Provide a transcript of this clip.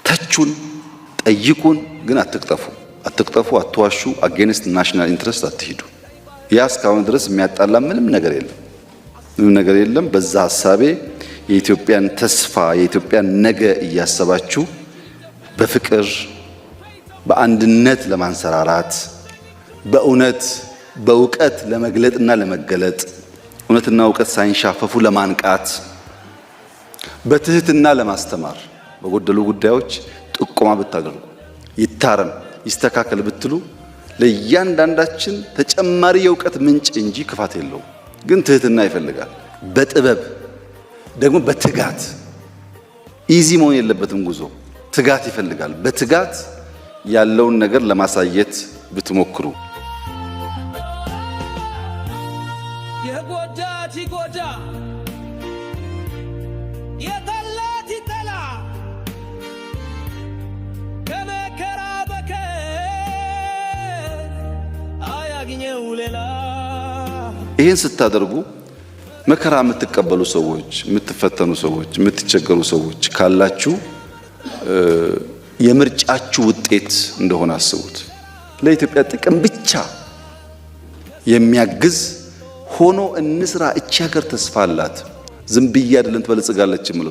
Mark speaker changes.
Speaker 1: ተቹን ጠይቁን ግን አትቅጠፉ አትዋሹ አጌንስት ናሽናል ኢንትረስት አትሂዱ ያ እስካሁን ድረስ የሚያጣላ ምንም ነገር የለም በዛ ሐሳቤ የኢትዮጵያን ተስፋ የኢትዮጵያን ነገ እያሰባችሁ በፍቅር በአንድነት ለማንሰራራት በእውነት በእውቀት ለመግለጥና ለመገለጥ እውነትና እውቀት ሳይንሻፈፉ ለማንቃት በትህትና ለማስተማር በጎደሉ ጉዳዮች ጥቆማ ብታደርጉ ይታረም ይስተካከል ብትሉ ለእያንዳንዳችን ተጨማሪ የእውቀት ምንጭ እንጂ ክፋት የለውም ግን ትህትና ይፈልጋል በጥበብ ደግሞ በትጋት ኢዚ መሆን የለበትም ጉዞ ትጋት ይፈልጋል በትጋት ያለውን ነገር ለማሳየት ብትሞክሩ
Speaker 2: የጎዳት ይጎዳ የጠላት ይጠላ ከመከራ በቀር አያግኘው ሌላ
Speaker 1: ይህን ስታደርጉ መከራ የምትቀበሉ ሰዎች የምትፈተኑ ሰዎች የምትቸገሩ ሰዎች ካላችሁ የምርጫችሁ ውጤት እንደሆነ አስቡት ለኢትዮጵያ ጥቅም ብቻ የሚያግዝ ሆኖ እንስራ እቺ ሀገር ተስፋ አላት ዝም ብዬ አይደለም ትበለጽጋለች ምለው